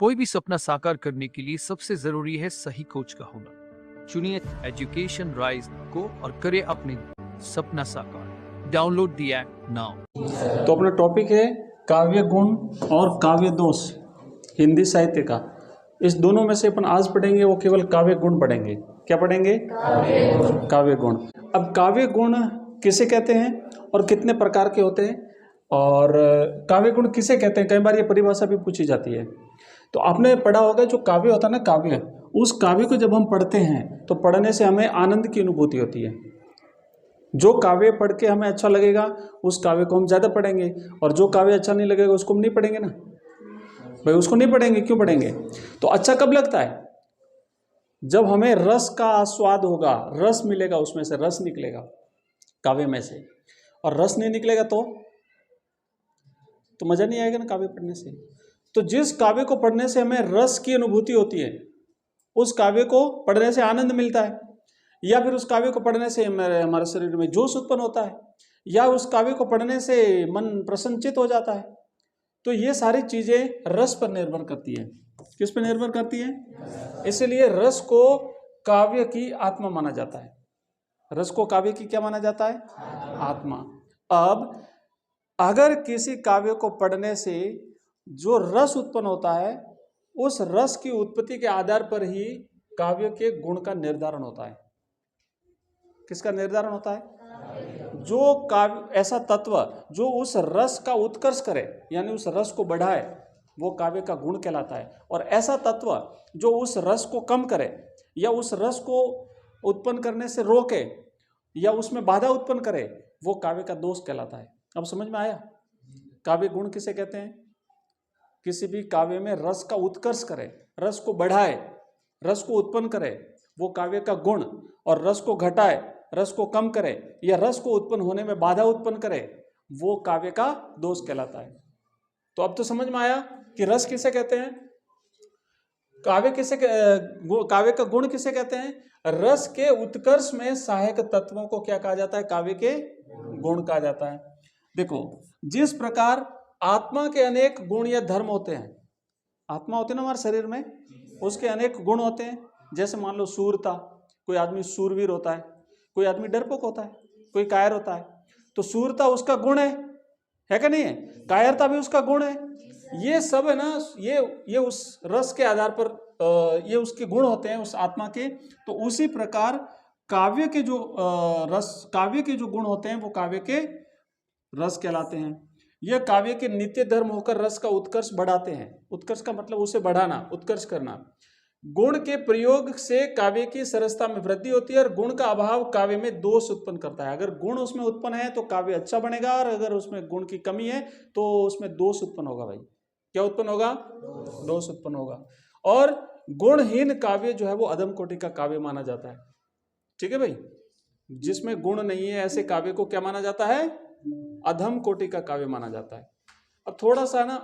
कोई भी सपना साकार करने के लिए सबसे जरूरी है सही कोच का होना। चुनिए एजुकेशन राइज को और करें अपने सपना साकार। Download the app now. तो अपना टॉपिक है काव्य गुण और काव्य दोष हिंदी साहित्य का। इस दोनों में से अपन आज पढ़ेंगे वो केवल काव्य गुण पढ़ेंगे। क्या पढ़ेंगे? काव्य गुण। अब काव्य गुण किसे कहते हैं और कितने प्रकार के होते हैं, और काव्य गुण किसे कहते हैं, कई बार ये परिभाषा भी पूछी जाती है। तो आपने पढ़ा होगा जो काव्य होता है ना, काव्य, उस काव्य को जब हम पढ़ते हैं तो पढ़ने से हमें आनंद की अनुभूति होती है। जो काव्य पढ़ के हमें अच्छा लगेगा उस काव्य को हम ज़्यादा पढ़ेंगे, और जो काव्य अच्छा नहीं लगेगा उसको हम नहीं पढ़ेंगे ना भाई, उसको नहीं पढ़ेंगे। क्यों पढ़ेंगे? तो अच्छा कब लगता है? जब हमें रस का आस्वाद होगा, रस मिलेगा, उसमें से रस निकलेगा काव्य में से, और रस नहीं निकलेगा तो मज़ा नहीं आएगा ना काव्य पढ़ने से। तो जिस काव्य को पढ़ने से हमें रस की अनुभूति होती है, उस काव्य को पढ़ने से आनंद मिलता है, या फिर उस काव्य को पढ़ने से हमारे शरीर में जोश उत्पन्न होता है, या उस काव्य को पढ़ने से मन प्रसन्नचित हो जाता है। तो ये सारी चीजें रस पर निर्भर करती है। किस पर निर्भर करती है? इसलिए रस को काव्य की आत्मा माना जाता है। रस को काव्य की क्या माना जाता है? आत्मा। अब अगर किसी काव्य को पढ़ने से जो रस उत्पन्न होता है, उस रस की उत्पत्ति के आधार पर ही काव्य के गुण का निर्धारण होता है। किसका निर्धारण होता है? जो काव्य, ऐसा तत्व जो उस रस का उत्कर्ष करे, यानी उस रस को बढ़ाए, वो काव्य का गुण कहलाता है। और ऐसा तत्व जो उस रस को कम करे, या उस रस को उत्पन्न करने से रोके, या उसमें बाधा उत्पन्न करे, वो काव्य का दोष कहलाता है। अब समझ में आया? काव्य गुण किसे कहते हैं? किसी भी काव्य में रस का उत्कर्ष करे, रस को बढ़ाए, रस को उत्पन्न करे, वो काव्य का गुण। और रस को घटाए, रस को कम करे, या रस को उत्पन्न होने में बाधा उत्पन्न करे, वो काव्य का दोष कहलाता है। तो अब तो समझ में आया कि रस किसे कहते हैं, काव्य का गुण किसे कहते हैं। रस के उत्कर्ष में सहायक तत्वों को क्या कहा जाता है? काव्य के गुण कहा जाता है। देखो, जिस प्रकार आत्मा के अनेक गुण या धर्म होते हैं, आत्मा होती है ना हमारे शरीर में, उसके अनेक गुण होते हैं। जैसे मान लो सूरता, कोई आदमी सूरवीर होता है, कोई आदमी डरपोक होता है, कोई कायर होता है। तो सूरता उसका गुण है कि नहीं है? कायरता भी उसका गुण है। ये सब है ना, ये उस रस के आधार पर ये उसके गुण होते हैं, उस आत्मा के। तो उसी प्रकार काव्य के जो गुण होते हैं, वो काव्य के रस कहलाते हैं। यह काव्य के नित्य धर्म होकर रस का उत्कर्ष बढ़ाते हैं। उत्कर्ष का मतलब उसे बढ़ाना, उत्कर्ष करना। गुण के प्रयोग से काव्य की सरसता में वृद्धि होती है, और गुण का अभाव काव्य में दोष उत्पन्न करता है। अगर गुण उसमें उत्पन्न है तो काव्य अच्छा बनेगा, और अगर उसमें गुण की कमी है तो उसमें दोष उत्पन्न होगा। भाई क्या उत्पन्न होगा? दोष उत्पन्न होगा। और गुणहीन काव्य जो है वो अधम कोटि का काव्य माना जाता है। ठीक है भाई, जिसमें गुण नहीं है ऐसे काव्य को क्या माना जाता है? अधम कोटि का काव्य माना जाता है। अब थोड़ा सा ना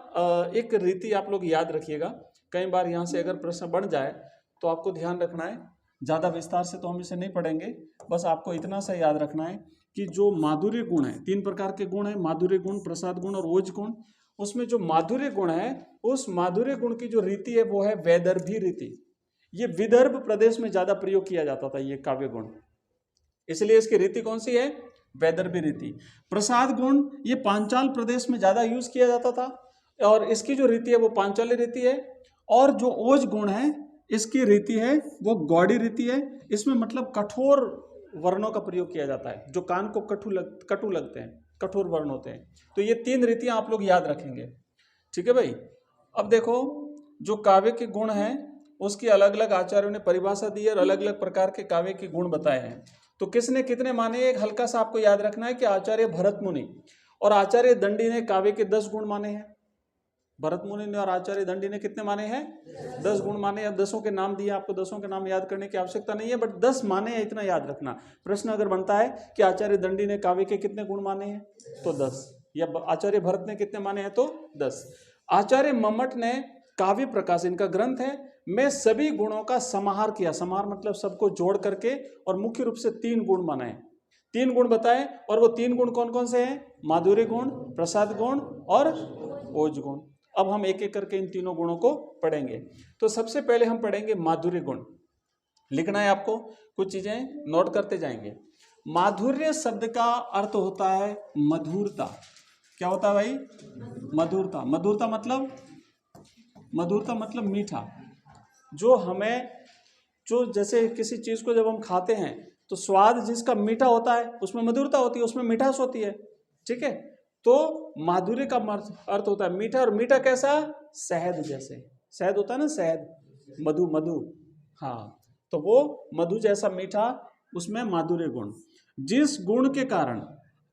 एक रीति आप लोग याद रखिएगा, कई बार यहाँ से अगर प्रश्न बन जाए तो आपको ध्यान रखना है। ज़्यादा विस्तार से तो हम इसे नहीं पढ़ेंगे, बस आपको इतना सा याद रखना है कि जो माधुर्य गुण है, 3 प्रकार के गुण है, माधुर्य गुण, प्रसाद गुण और ओज गुण। उसमें जो माधुर्य गुण है, उस माधुर्य गुण की जो रीति है वो है वैदर्भी रीति। ये विदर्भ प्रदेश में ज़्यादा प्रयोग किया जाता था ये काव्य गुण, इसलिए इसकी रीति कौन सी है? वैदर्भी रीति। प्रसाद गुण ये पांचाल प्रदेश में ज़्यादा यूज किया जाता था, और इसकी जो रीति है वो पांचाली रीति है। और जो ओज गुण है, इसकी रीति है वो गौड़ी रीति है। इसमें मतलब कठोर वर्णों का प्रयोग किया जाता है, जो कान को कटु लगते हैं, कठोर वर्ण होते हैं। तो ये 3 रीतियां आप लोग याद रखेंगे। ठीक है भाई। अब देखो, जो काव्य के गुण हैं उसकी अलग अलग आचार्यों ने परिभाषा दी है, और अलग अलग प्रकार के काव्य के गुण बताए हैं। तो किसने कितने माने, एक हल्का सा आपको याद रखना है कि आचार्य भरत मुनि और आचार्य दंडी ने काव्य के 10 गुण माने हैं। भरत मुनि ने और आचार्य दंडी ने कितने माने हैं? 10 गुण माने। अब 10 के नाम दिए, आपको 10 के नाम याद करने की आवश्यकता नहीं है, बट 10 माने हैं, इतना याद रखना। प्रश्न अगर बनता है कि आचार्य दंडी ने काव्य के कितने गुण माने हैं, तो 10, या आचार्य भरत ने कितने माने हैं, तो 10। आचार्य मम्मट ने काव्य प्रकाश, इनका ग्रंथ है, में सभी गुणों का समाहार किया। समाहार मतलब सबको जोड़ करके, और मुख्य रूप से 3 गुण माने, 3 गुण बताए। और वो 3 गुण कौन कौन से हैं? माधुर्य गुण, प्रसाद गुण और ओज गुण। अब हम एक एक करके इन तीनों गुणों को पढ़ेंगे। तो सबसे पहले हम पढ़ेंगे माधुर्य गुण। लिखना है आपको, कुछ चीजें नोट करते जाएंगे। माधुर्य शब्द का अर्थ होता है मधुरता। क्या होता है भाई? मधुरता। मधुरता मतलब मीठा। जो हमें, जो जैसे किसी चीज को जब हम खाते हैं तो स्वाद जिसका मीठा होता है उसमें मधुरता होती है, उसमें मिठास होती है। ठीक है, तो माधुर्य का अर्थ होता है मीठा। और मीठा कैसा? शहद जैसे। शहद होता है ना, शहद, मधु। हाँ, तो वो मधु जैसा मीठा, उसमें माधुर्य गुण। जिस गुण के कारण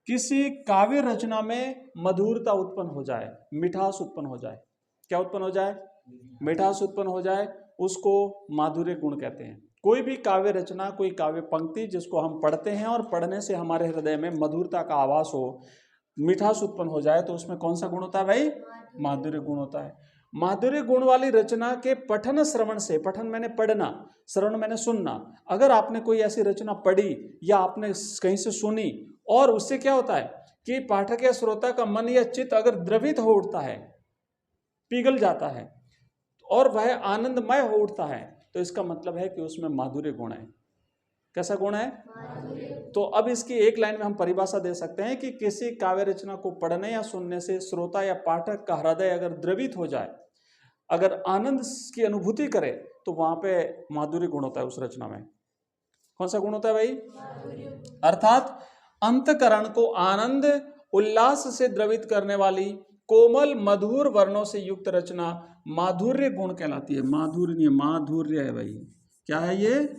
किसी काव्य रचना में मधुरता उत्पन्न हो जाए, मिठास उत्पन्न हो जाए। क्या उत्पन्न हो जाए? मिठास उत्पन्न हो जाए, उसको माधुर्य गुण कहते हैं। कोई भी काव्य रचना, कोई काव्य पंक्ति जिसको हम पढ़ते हैं और पढ़ने से हमारे हृदय में मधुरता का आभास हो, मिठास उत्पन्न हो जाए, तो उसमें कौन सा गुण होता है भाई? माधुर्य गुण होता है। माधुर्य गुण वाली रचना के पठन श्रवण से, पठन मैंने पढ़ना, श्रवण मैंने सुनना, अगर आपने कोई ऐसी रचना पढ़ी या आपने कहीं से सुनी और उससे क्या होता है कि पाठक या श्रोता का मन या चित्त अगर द्रवित हो उठता है, पिघल जाता है और वह आनंदमय हो उठता है, तो इसका मतलब है कि उसमें माधुर्य गुण है। कैसा गुण है? तो अब इसकी एक लाइन में हम परिभाषा दे सकते हैं कि किसी काव्य रचना को पढ़ने या सुनने से श्रोता या पाठक का हृदय अगर द्रवित हो जाए, अगर आनंद की अनुभूति करे, तो वहां पे माधुर्य गुण होता है उस रचना में। कौन सा गुण होता है भाई? अर्थात अंतकरण को आनंद उल्लास से द्रवित करने वाली कोमल मधुर वर्णों से युक्त रचना माधुर्य गुण कहलाती है। माधुर्य है भाई। क्या है ये?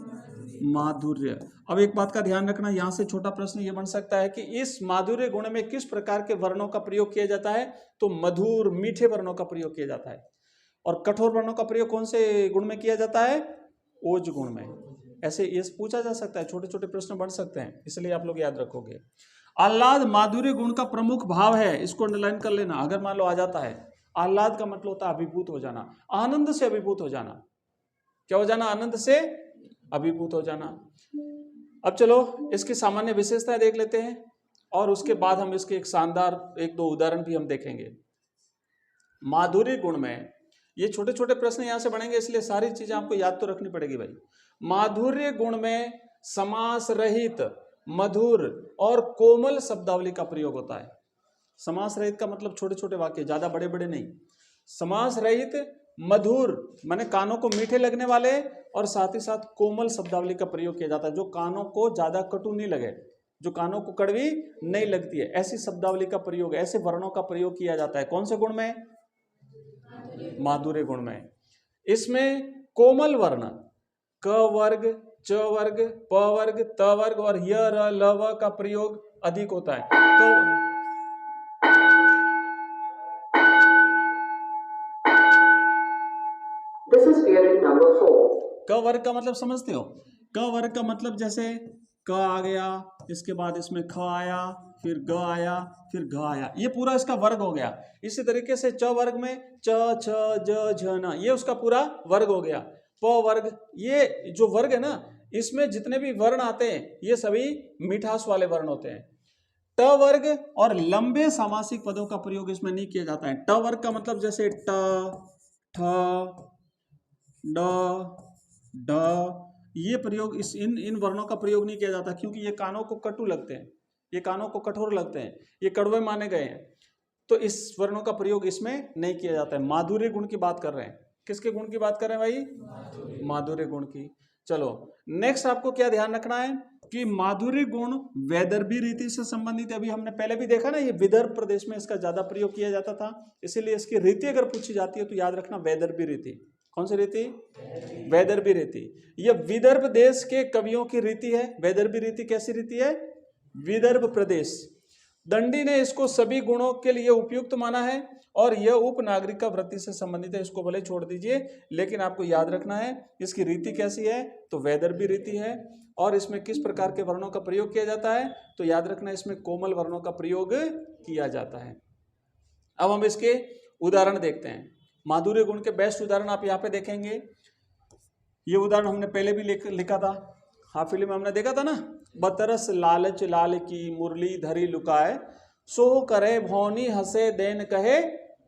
माधुर्य। अब एक बात का ध्यान रखना, यहां से छोटा प्रश्न ये बन सकता है कि इस माधुर्य गुण में किस प्रकार के वर्णों का प्रयोग किया जाता है? तो मधुर मीठे वर्णों का प्रयोग किया जाता है। और कठोर वर्णों का प्रयोग कौन से गुण में किया जाता है? ओज गुण में। ऐसे ये पूछा जा सकता है, छोटे छोटे प्रश्न बन सकते हैं, इसलिए आप लोग याद रखोगे। आह्लाद माधुर्य गुण का प्रमुख भाव है, इसको अंडरलाइन कर लेना। अगर मान लो आ जाता है, आह्लाद का मतलब होता है अभिभूत हो जाना, आनंद से अभिभूत हो जाना। क्या हो जाना? आनंद से अभिभूत हो जाना। अब चलो इसकी सामान्य विशेषताएं देख लेते हैं और उसके बाद हम इसके एक शानदार एक दो उदाहरण भी हम देखेंगे। माधुर्य गुण में ये छोटे छोटे प्रश्न यहां से बनेंगे, इसलिए सारी चीजें आपको याद तो रखनी पड़ेगी भाई। माधुर्य गुण में समास रहित, मधुर और कोमल शब्दावली का प्रयोग होता है। समास रहित का मतलब छोटे छोटे वाक्य, ज्यादा बड़े बड़े नहीं। समास रहित, मधुर माने कानों को मीठे लगने वाले, और साथ ही साथ कोमल शब्दावली का प्रयोग किया जाता है, जो कानों को ज्यादा कटु नहीं लगे, जो कानों को कड़वी नहीं लगती है, ऐसी शब्दावली का प्रयोग, ऐसे वर्णों का प्रयोग किया जाता है। कौन से गुण में? माधुर्य गुण में। इसमें कोमल वर्ण क वर्ग, च वर्ग, प वर्ग, त वर्ग और य, र, ल, व का प्रयोग अधिक होता है। तो क वर्ग का मतलब समझते हो? क वर्ग का मतलब जैसे क आ गया, इसके बाद इसमें ख आया, फिर ग आया, फिर घ आया, ये पूरा इसका वर्ग हो गया। इसी तरीके से च वर्ग में च, छ, ज, झ, न, ये उसका पूरा वर्ग हो गया। प वर्ग, ये जो वर्ग है ना, इसमें जितने भी वर्ण आते हैं ये सभी मिठास वाले वर्ण होते हैं। ट वर्ग और लंबे सामासिक पदों का प्रयोग इसमें नहीं किया जाता है। ट वर्ग का मतलब जैसे ट, ठ, ड, ड, ये प्रयोग इन वर्णों का प्रयोग नहीं किया जाता, क्योंकि ये कानों को कटु लगते हैं, ये कानों को कठोर लगते हैं, ये कड़वे माने गए हैं, तो इस वर्णों का प्रयोग इसमें नहीं किया जाता है। माधुर्य गुण की बात कर रहे हैं। किसके गुण की बात कर रहे हैं भाई? माधुर्य गुण की। चलो नेक्स्ट आपको क्या ध्यान रखना है कि माधुर्य गुण वैदर्भी रीति से संबंधित है। अभी हमने पहले भी देखा ना, ये विदर्भ प्रदेश में इसका ज्यादा प्रयोग किया जाता था, इसीलिए इसकी रीति अगर पूछी जाती है तो याद रखना वैदर्भी रीति। कौन सी रीति? वैदर्भी रीति। यह विदर्भ देश के कवियों की रीति है। वैदर्भी रीति कैसी रीति है? विदर्भ प्रदेश। दंडी ने इसको सभी गुणों के लिए उपयुक्त माना है और यह उपनागरिका वृत्ति से संबंधित है, इसको भले छोड़ दीजिए, लेकिन आपको याद रखना है इसकी रीति कैसी है, तो वैदर्भी रीति है। और इसमें किस प्रकार के वर्णों का प्रयोग किया जाता है, तो याद रखना इसमें कोमल वर्णों का प्रयोग किया जाता है। अब हम इसके उदाहरण देखते हैं। माधुर्य गुण के बेस्ट उदाहरण आप यहाँ पे देखेंगे। ये उदाहरण हमने पहले भी लिखा था, हाफ फिल्म में हमने देखा था ना। बतरस लालच लाल की मुरली धरी लुकाए, सो करे भौनी हंसे देन कहे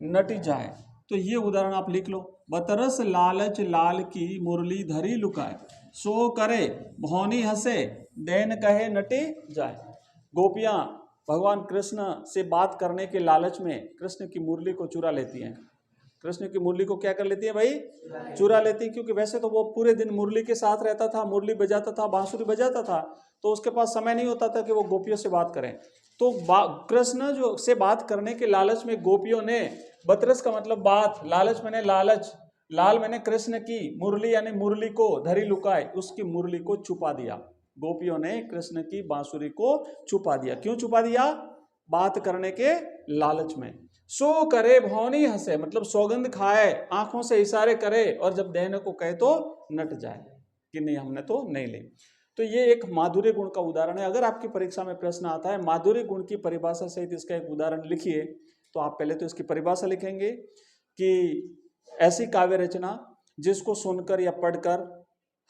नटी जाए। तो ये उदाहरण आप लिख लो। बतरस लालच लाल की मुरली धरी लुकाए, सो करे भौनी हंसे देन कहे नटे जाए। गोपियां भगवान कृष्ण से बात करने के लालच में कृष्ण की मुरली को चुरा लेती हैं। कृष्ण की मुरली को क्या कर लेती है भाई? चुरा लेती है, क्योंकि वैसे तो वो पूरे दिन मुरली के साथ रहता था, मुरली बजाता था, बांसुरी बजाता था, तो उसके पास समय नहीं होता था कि वो गोपियों से बात करें। तो कृष्ण जो से बात करने के लालच में गोपियों ने, बतरस का मतलब बात, लालच मैंने लालच, लाल मैंने कृष्ण की, मुरली यानी मुरली को, धरी लुकाए, उसकी मुरली को छुपा दिया। गोपियों ने कृष्ण की बांसुरी को छुपा दिया। क्यों छुपा दिया? बात करने के लालच में। सो करे भौनी हंसे, मतलब सौगंध खाए, आंखों से इशारे करे, और जब देने को कहे तो नट जाए कि नहीं हमने तो नहीं ली। तो ये एक माधुर्य गुण का उदाहरण है। अगर आपकी परीक्षा में प्रश्न आता है माधुर्य गुण की परिभाषा सहित इसका एक उदाहरण लिखिए, तो आप पहले तो इसकी परिभाषा लिखेंगे कि ऐसी काव्य रचना जिसको सुनकर या पढ़कर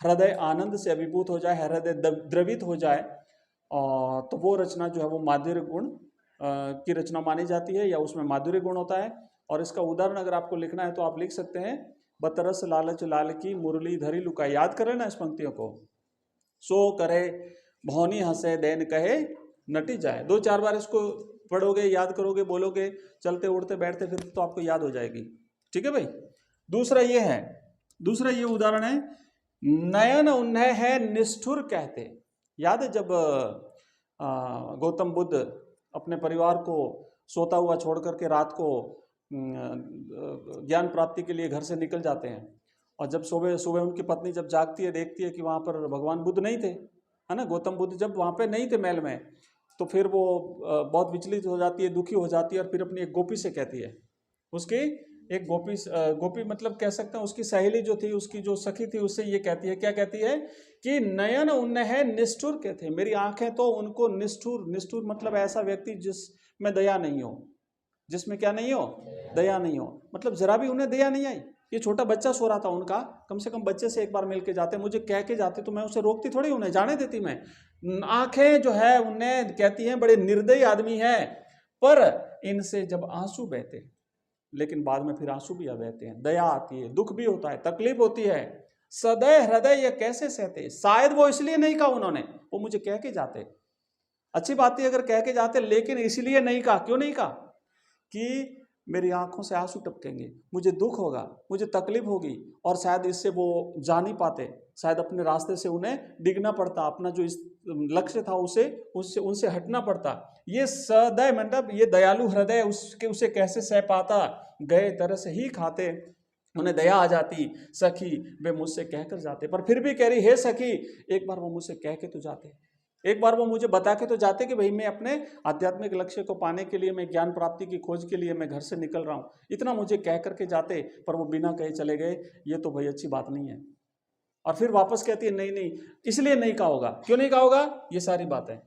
हृदय आनंद से अभिभूत हो जाए, हृदय द्रवित हो जाए, तो वो रचना जो है वो माधुर्य गुण की रचना मानी जाती है, या उसमें माधुर्य गुण होता है। और इसका उदाहरण अगर आपको लिखना है तो आप लिख सकते हैं, बतरस लालच लाल की मुरली धरी लुकाए। याद करें ना इस पंक्तियों को। सो करे भौनी हंसे देन कहे नटी जाए। 2-4 बार इसको पढ़ोगे, याद करोगे, बोलोगे, चलते उड़ते बैठते फिर तो आपको याद हो जाएगी। ठीक है भाई। दूसरा ये उदाहरण है, नयन उन्नय है निष्ठुर कहते। याद है जब गौतम बुद्ध अपने परिवार को सोता हुआ छोड़ करके रात को ज्ञान प्राप्ति के लिए घर से निकल जाते हैं, और जब सुबह सुबह उनकी पत्नी जब जागती है, देखती है कि वहाँ पर भगवान बुद्ध नहीं थे, है ना, गौतम बुद्ध जब वहाँ पे नहीं थे महल में, तो फिर वो बहुत विचलित हो जाती है, दुखी हो जाती है, और फिर अपनी एक गोपी से कहती है, उसकी एक गोपी मतलब कह सकते हैं उसकी सहेली जो थी, उसकी जो सखी थी, उससे ये कहती है, क्या कहती है कि नयन उन्नय है निष्ठुर कहते, मेरी आंखें तो उनको निष्ठुर मतलब ऐसा व्यक्ति जिसमें दया नहीं हो, जिसमें क्या नहीं हो? दया नहीं हो, मतलब जरा भी उन्हें दया नहीं आई। ये छोटा बच्चा सो रहा था उनका, कम से कम बच्चे से एक बार मिल के जाते, मुझे कह के जाते तो मैं उसे रोकती थोड़ी, उन्हें जाने देती मैं। आंखें जो है उन्हें कहती हैं बड़े निर्दयी आदमी है, पर इनसे जब आंसू बहते, लेकिन बाद में फिर आंसू भी आ बहते हैं, दया आती है, दुख भी होता है, तकलीफ होती है, सदैव हृदय ये कैसे सहते। शायद वो इसलिए नहीं कहा उन्होंने, वो मुझे कह के जाते, अच्छी बात है अगर कह के जाते, लेकिन इसलिए नहीं कहा। क्यों नहीं कहा? कि मेरी आंखों से आंसू टपकेंगे, मुझे दुख होगा, मुझे तकलीफ होगी, और शायद इससे वो जा नहीं पाते, शायद अपने रास्ते से उन्हें डिगना पड़ता, अपना जो इस लक्ष्य था उनसे हटना पड़ता। ये सदैव मतलब ये दयालु हृदय उसे कैसे सह पाता, गए तरस ही खाते, उन्हें दया आ जाती, सखी वे मुझसे कहकर जाते, पर फिर भी कह रही, हे सखी एक बार वो मुझसे कह के तो जाते, एक बार वो मुझे बता के तो जाते कि भाई मैं अपने आध्यात्मिक लक्ष्य को पाने के लिए, मैं ज्ञान प्राप्ति की खोज के लिए मैं घर से निकल रहा हूँ, इतना मुझे कह करके जाते, पर वो बिना कहे चले गए, ये तो भाई अच्छी बात नहीं है। और फिर वापस कहती है नहीं इसलिए नहीं कहा होगा। क्यों नहीं कहा होगा? ये सारी बातें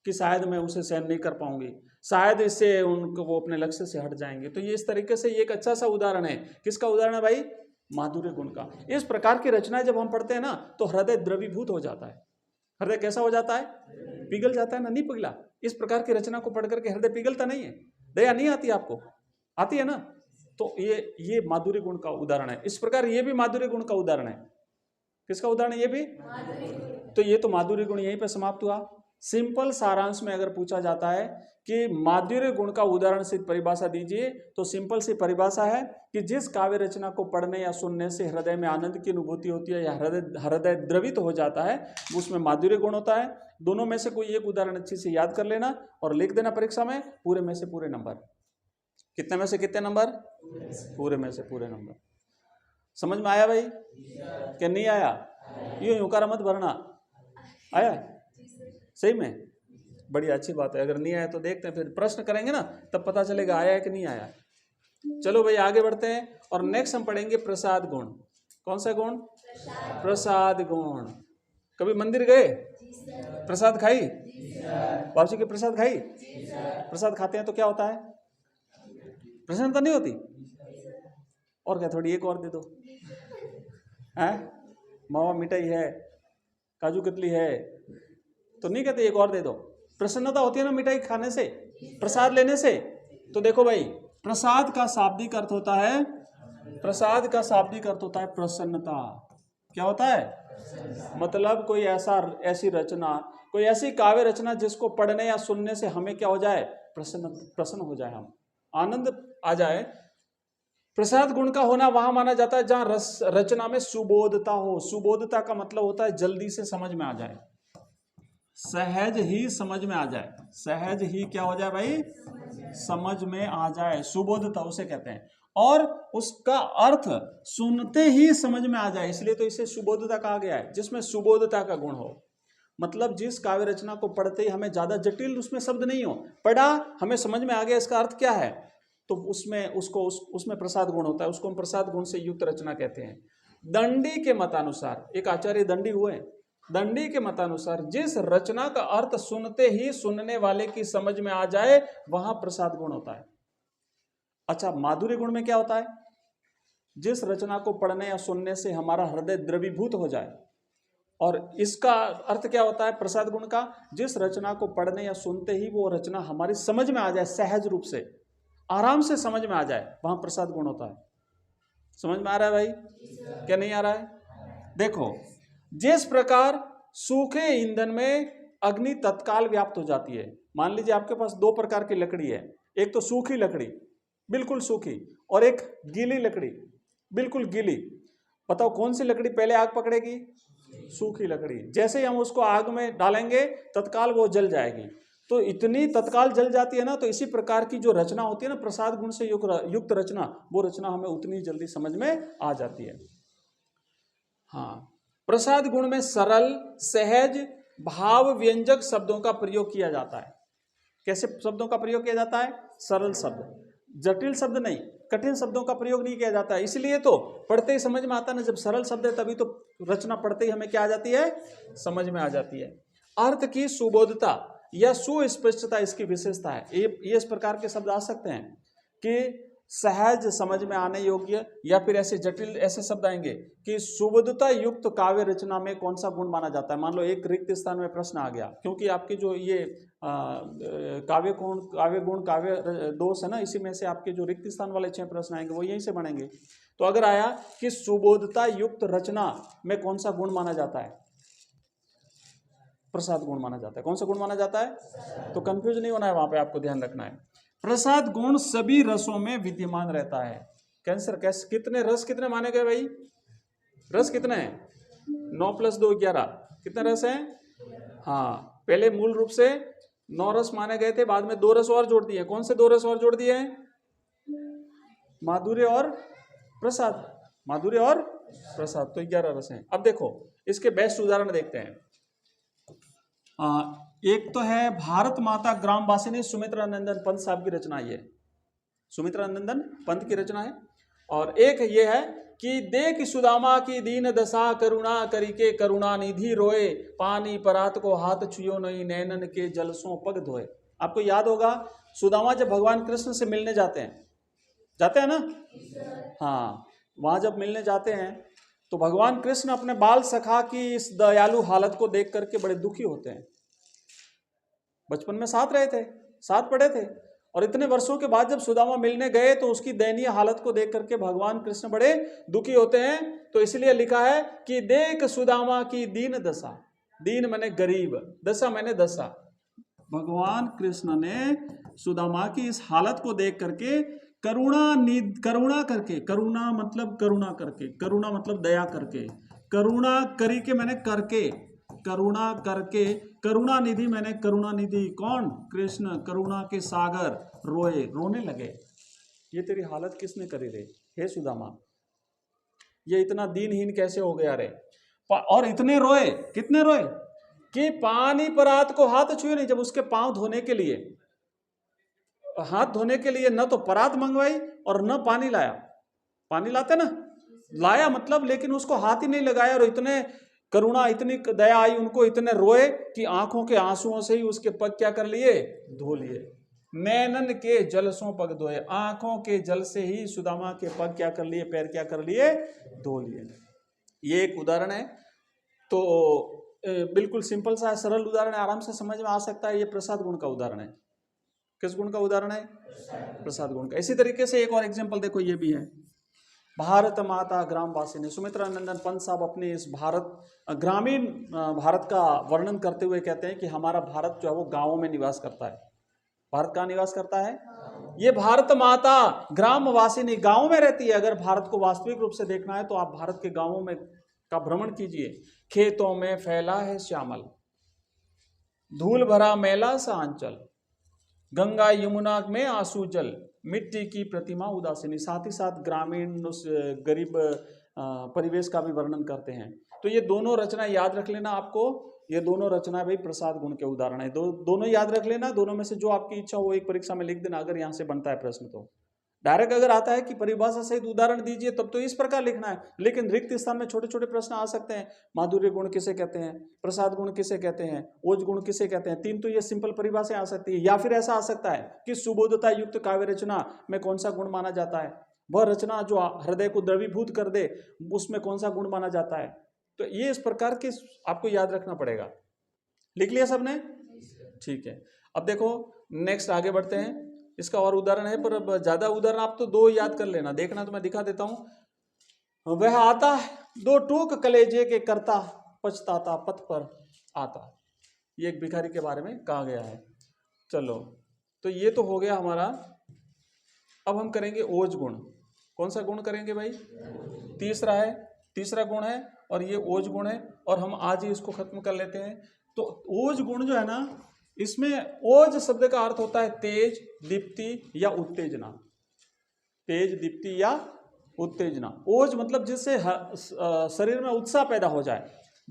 कि शायद मैं उसे सहन नहीं कर पाऊंगी, शायद इससे उनको वो अपने लक्ष्य से हट जाएंगे। तो ये इस तरीके से ये एक अच्छा सा उदाहरण है। किसका उदाहरण है भाई? माधुर्य गुण का। इस प्रकार की रचनाएं जब हम पढ़ते हैं ना, तो हृदय द्रवीभूत हो जाता है। हृदय कैसा हो जाता है? पिघल जाता है ना, नहीं पिघला? इस प्रकार की रचना को पढ़ करके हृदय पिघलता नहीं है? दया नहीं आती आपको? आती है ना? तो ये माधुर्य गुण का उदाहरण है। इस प्रकार ये भी माधुर्य गुण का उदाहरण है। किसका उदाहरण है ये भी? तो ये तो माधुर्य गुण यहीं पे समाप्त हुआ। सिंपल सारांश में अगर पूछा जाता है कि माधुर्य गुण का उदाहरण से परिभाषा दीजिए, तो सिंपल सी परिभाषा है कि जिस काव्य रचना को पढ़ने या सुनने से हृदय में आनंद की अनुभूति होती है या हृदय द्रवित हो जाता है, उसमें माधुर्य गुण होता है। दोनों में से कोई एक उदाहरण अच्छे से याद कर लेना और लिख देना परीक्षा में, पूरे में से पूरे नंबर। कितने में से कितने नंबर? पूरे में से पूरे नंबर। समझ में आया भाई क्या नहीं आया? यूं उकारा मत भरना। आया? सही में? बड़ी अच्छी बात है। अगर नहीं आया तो देखते हैं, फिर प्रश्न करेंगे ना, तब पता चलेगा आया है कि नहीं आया। चलो भाई आगे बढ़ते हैं और नेक्स्ट हम पढ़ेंगे प्रसाद गुण। कौन सा गुण? प्रसाद गुण। कभी मंदिर गए? प्रसाद खाई? बाबूजी के प्रसाद खाई? प्रसाद खाते हैं तो क्या होता है? प्रसन्नता नहीं होती? और क्या, थोड़ी एक और दे दो। हैं? मावा मिठाई है, काजू कतली है, तो नहीं कहते एक और दे दो? प्रसन्नता होती है ना मिठाई खाने से, प्रसाद लेने से। तो देखो भाई, प्रसाद का शाब्दिक अर्थ होता है प्रसाद का शाब्दिक अर्थ होता है प्रसन्नता। क्या होता है? मतलब कोई ऐसी रचना, कोई ऐसी काव्य रचना जिसको पढ़ने या सुनने से हमें क्या हो जाए? प्रसन्न हो जाए, हम आनंद आ जाए। प्रसाद गुण का होना वहां माना जाता है जहां रचना में सुबोधता हो। सुबोधता का मतलब होता है जल्दी से समझ में आ जाए, सहज ही समझ में आ जाए। सहज ही क्या हो जाए भाई? समझ में आ जाए, सुबोधता उसे कहते हैं। और उसका अर्थ सुनते ही समझ में आ जाए, इसलिए तो इसे सुबोधता कहा गया है, जिसमें सुबोधता का गुण हो। मतलब जिस काव्य रचना को पढ़ते ही हमें ज्यादा जटिल उसमें शब्द नहीं हो, पढ़ा हमें समझ में आ गया इसका अर्थ क्या है, तो उसमें प्रसाद गुण होता है, उसको हम प्रसाद गुण से युक्त रचना कहते हैं। दंडी के मतानुसार, एक आचार्य दंडी हुए, दंडी के मतानुसार जिस रचना का अर्थ सुनते ही सुनने वाले की समझ में आ जाए वहां प्रसाद गुण होता है। अच्छा, माधुर्य गुण में क्या होता है? जिस रचना को पढ़ने या सुनने से हमारा हृदय द्रवीभूत हो जाए। और इसका अर्थ क्या होता है प्रसाद गुण का? जिस रचना को पढ़ने या सुनते ही वो रचना हमारी समझ में आ जाए, सहज रूप से आराम से समझ में आ जाए, वहां प्रसाद गुण होता है। समझ में आ रहा है भाई? क्या नहीं आ रहा है? देखो, जिस प्रकार सूखे ईंधन में अग्नि तत्काल व्याप्त हो जाती है। मान लीजिए आपके पास दो प्रकार की लकड़ी है, एक तो सूखी लकड़ी बिल्कुल सूखी, और एक गीली लकड़ी बिल्कुल गीली। बताओ कौन सी लकड़ी पहले आग पकड़ेगी? सूखी लकड़ी। जैसे ही हम उसको आग में डालेंगे तत्काल वो जल जाएगी। तो इतनी तत्काल जल जाती है ना, तो इसी प्रकार की जो रचना होती है ना प्रसाद गुण से युक्त रचना, वो रचना हमें उतनी जल्दी समझ में आ जाती है। हाँ, प्रसाद गुण में सरल, सहज, भाव व्यंजक शब्दों का प्रयोग किया जाता है। कैसे शब्दों का प्रयोग किया जाता है? सरल शब्द, जटिल शब्द नहीं, कठिन शब्दों का प्रयोग नहीं किया जाता है। इसलिए तो पढ़ते ही समझ में आता है ना, जब सरल शब्द है तभी तो रचना पढ़ते ही हमें क्या आ जाती है? समझ में आ जाती है। अर्थ की सुबोधता या सुस्पष्टता इसकी विशेषता है। ये इस प्रकार के शब्द आ सकते हैं कि सहज, समझ में आने योग्य, या फिर ऐसे जटिल ऐसे शब्द आएंगे कि सुबोधता युक्त काव्य रचना में कौन सा गुण माना जाता है। मान लो एक रिक्त स्थान में प्रश्न आ गया, क्योंकि आपके जो ये काव्य गुण काव्य दोष है ना, इसी में से आपके जो रिक्त स्थान वाले 6 प्रश्न आएंगे वो यहीं से बनेंगे। तो अगर आया कि सुबोधता युक्त रचना में कौन सा गुण माना जाता है? प्रसाद गुण माना जाता है। कौन सा गुण माना जाता है? तो कंफ्यूज नहीं होना है, वहां पे आपको ध्यान रखना है। प्रसाद गुण सभी रसों में विद्यमान रहता है। कितने रस कितने माने गए भाई? रस कितने हैं? 9 + 2 11। कितने रस हैं? हाँ, पहले मूल रूप से 9 रस माने गए थे, बाद में 2 रस और जोड़ दिए। कौन से 2 रस और जोड़ दिए हैं? माधुर्य और प्रसाद। माधुर्य और प्रसाद, तो 11 रस हैं। अब देखो इसके बेस्ट उदाहरण देखते हैं। एक तो है भारत माता ग्राम वासिनी सुमित्रा नंदन पंत साहब की रचना, ये सुमित्रा नंदन पंत की रचना है। और एक ये है कि देख सुदामा की दीन दशा करुणा करी के करुणा निधि रोए, पानी परात को हाथ छुयो नहीं, नैनन के जलसों पग धोए। आपको याद होगा सुदामा जब भगवान कृष्ण से मिलने जाते हैं ना, हाँ, वहां जब मिलने जाते हैं तो भगवान कृष्ण अपने बाल सखा की इस दयालु हालत को देख करके बड़े दुखी होते हैं। बचपन में साथ रहे थे, साथ पढ़े थे, और इतने वर्षों के बाद जब सुदामा मिलने गए तो उसकी दयनीय हालत को देख करके भगवान कृष्ण बड़े दुखी होते हैं। तो इसलिए लिखा है कि देख सुदामा की दीन दशा, दीन मैंने गरीब, दशा मैंने दशा। भगवान कृष्ण ने सुदामा की इस हालत को देख करके करुणा करके, करुणा मतलब करुणा करके, करुणा मतलब दया करके, करुणा करी के मैंने करके, करुणा करके, करुणा निधि मैंने करुणा निधि, कौन? कृष्ण, करुणा के सागर, रोए, रोने लगे। ये तेरी हालत किसने करी रे हे सुदामा, ये इतना दीनहीन कैसे हो गया रे? और इतने रोए, कितने रोए कि पानी परात को हाथ छुए नहीं। जब उसके पांव धोने के लिए, हाथ धोने के लिए न तो परात मंगवाई और न पानी लाया। पानी लाते ना, लाया मतलब, लेकिन उसको हाथ ही नहीं लगाया। और इतने करुणा, इतनी दया आई उनको, इतने रोए कि आंखों के आंसुओं से ही उसके पग क्या कर लिए? धो लिए। नैनन के जलसों पग धोए, आंखों के जल से ही सुदामा के पग क्या कर लिए? पैर क्या कर लिए? धो लिए। ये एक उदाहरण है। तो बिल्कुल सिंपल सा सरल उदाहरण है, आराम से समझ में आ सकता है। ये प्रसाद गुण का उदाहरण है। किस गुण का उदाहरण है? प्रसाद गुण का। इसी तरीके से एक और एग्जाम्पल देखो, ये भी है। भारत माता ग्रामवासिनी। सुमित्रा नंदन पंत साहब अपने इस ग्रामीण भारत का वर्णन करते हुए कहते हैं कि हमारा भारत जो है वो गांवों में निवास करता है। भारत कहाँ निवास करता है? ये भारत माता ग्रामवासिनी गांव में रहती है। अगर भारत को वास्तविक रूप से देखना है तो आप भारत के गांवों में का भ्रमण कीजिए। खेतों में फैला है श्यामल, धूल भरा मैला सा अंचल, गंगा यमुना में आंसू जल, मिट्टी की प्रतिमा उदासीनी। साथ ही साथ ग्रामीण उस गरीब परिवेश का भी वर्णन करते हैं। तो ये दोनों रचना याद रख लेना आपको। ये दोनों रचना भाई प्रसाद गुण के उदाहरण है। दोनों याद रख लेना। दोनों में से जो आपकी इच्छा हो एक परीक्षा में लिख देना, अगर यहाँ से बनता है प्रश्न तो। डायरेक्ट अगर आता है कि परिभाषा सहित उदाहरण दीजिए तब तो इस प्रकार लिखना है, लेकिन रिक्त स्थान में छोटे छोटे प्रश्न आ सकते हैं। माधुर्य गुण किसे कहते हैं, प्रसाद गुण किसे कहते हैं, ओज गुण किसे कहते हैं। 3 तो ये सिंपल परिभाषा आ सकती है। या फिर ऐसा आ सकता है कि सुबोधता युक्त काव्य रचना में कौन सा गुण माना जाता है, वह रचना जो हृदय को द्रवीभूत कर दे उसमें कौन सा गुण माना जाता है। तो ये इस प्रकार के आपको याद रखना पड़ेगा। लिख लिया सबने? ठीक है। अब देखो नेक्स्ट आगे बढ़ते हैं। इसका और उदाहरण है, पर अब ज्यादा उदाहरण आप तो 2 याद कर लेना। देखना तो मैं दिखा देता हूं। वह आता है 2 टूक कलेजे के करता, पछताता पथ पर आता। ये एक भिखारी के बारे में कहा गया है। चलो तो ये तो हो गया हमारा। अब हम करेंगे ओज गुण। कौन सा गुण करेंगे भाई? तीसरा गुण है और ये ओज गुण है, और हम आज ही इसको खत्म कर लेते हैं। तो ओज गुण जो है ना, इसमें ओज शब्द का अर्थ होता है तेज, दीप्ति या उत्तेजना। तेज, दीप्ति या उत्तेजना। ओज मतलब जिससे शरीर में उत्साह पैदा हो जाए,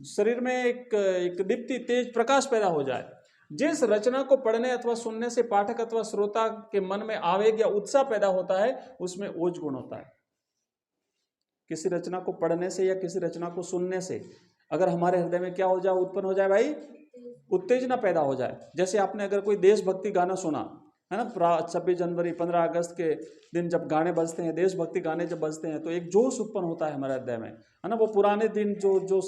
शरीर में एक दीप्ति, तेज प्रकाश पैदा हो जाए। जिस रचना को पढ़ने अथवा सुनने से पाठक अथवा श्रोता के मन में आवेग या उत्साह पैदा होता है उसमें ओज गुण होता है। किसी रचना को पढ़ने से या किसी रचना को सुनने से अगर हमारे हृदय में क्या हो जाए, उत्पन्न हो जाए भाई, उत्तेजना पैदा हो जाए। जैसे आपने अगर कोई देशभक्ति गाना सुना है ना, 26 जनवरी 15 अगस्त के दिन जब गाने बजते हैं, देशभक्ति गाने जब बजते हैं तो एक जोश उत्पन्न होता है हमारे हृदय में, है ना। वो पुराने दिन जो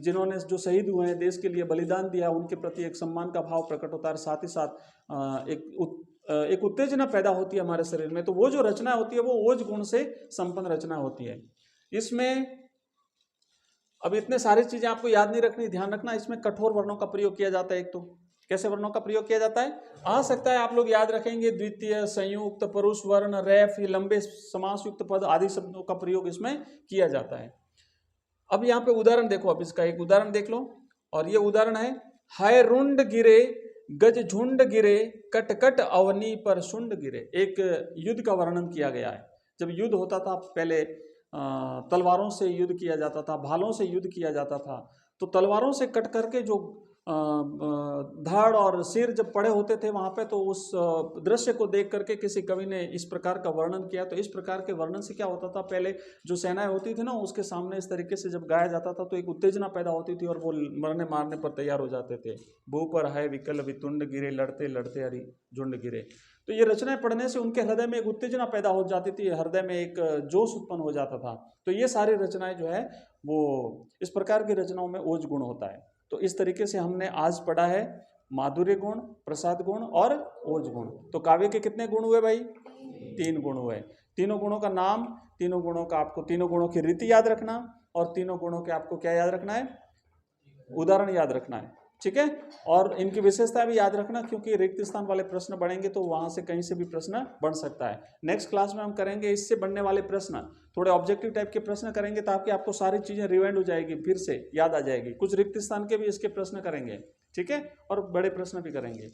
जिन्होंने जो शहीद हुए हैं, देश के लिए बलिदान दिया, उनके प्रति एक सम्मान का भाव प्रकट होता है। साथ ही साथ एक उत्तेजना पैदा होती है हमारे शरीर में। तो वो जो रचना होती है वो ओज गुण से संपन्न रचना होती है। इसमें अब इतने सारी चीजें आपको याद नहीं रखनी, ध्यान रखना। इसमें कठोर वर्णों का प्रयोग किया जाता है। एक तो कैसे वर्णों का प्रयोग किया जाता है, आ सकता है आप लोग याद रखेंगे, द्वितीय, संयुक्त, परुष वर्ण, रैफ, लंबे समास युक्त पद आदि शब्दों का प्रयोग इसमें किया जाता है। अब यहाँ पे उदाहरण देखो। अब इसका एक उदाहरण देख लो, और ये उदाहरण है, हाय रुंड गिरे गज झुंड गिरे, कट कट अवनी पर शुंड गिरे। एक युद्ध का वर्णन किया गया है। जब युद्ध होता था पहले तलवारों से युद्ध किया जाता था, भालों से युद्ध किया जाता था। तो तलवारों से कट करके जो धड़ और सिर जब पड़े होते थे वहां पे, तो उस दृश्य को देख करके किसी कवि ने इस प्रकार का वर्णन किया। तो इस प्रकार के वर्णन से क्या होता था, पहले जो सेनाएं होती थी ना, उसके सामने इस तरीके से जब गाया जाता था तो एक उत्तेजना पैदा होती थी और वो मरने मारने पर तैयार हो जाते थे। भू पर है विकल वितुंड गिरे, लड़ते लड़ते हरि झुंड गिरे। तो ये रचनाएं पढ़ने से उनके हृदय में एक उत्तेजना पैदा हो जाती थी, हृदय में एक जोश उत्पन्न हो जाता था। तो ये सारी रचनाएं जो है वो इस प्रकार की रचनाओं में ओज गुण होता है। तो इस तरीके से हमने आज पढ़ा है माधुर्य गुण, प्रसाद गुण और ओज गुण। तो काव्य के कितने गुण हुए भाई? 3 गुण हुए। तीनों गुणों का नाम, तीनों गुणों का आपको, तीनों गुणों की रीति याद रखना, और तीनों गुणों के आपको क्या याद रखना है, उदाहरण याद रखना है। ठीक है। और इनकी विशेषता भी याद रखना, क्योंकि रिक्त स्थान वाले प्रश्न बढ़ेंगे तो वहां से कहीं से भी प्रश्न बन सकता है। नेक्स्ट क्लास में हम करेंगे इससे बनने वाले प्रश्न, थोड़े ऑब्जेक्टिव टाइप के प्रश्न करेंगे, ताकि आपको सारी चीजें रिवाइंड हो जाएगी, फिर से याद आ जाएगी। कुछ रिक्त स्थान के भी इसके प्रश्न करेंगे, ठीक है, और बड़े प्रश्न भी करेंगे।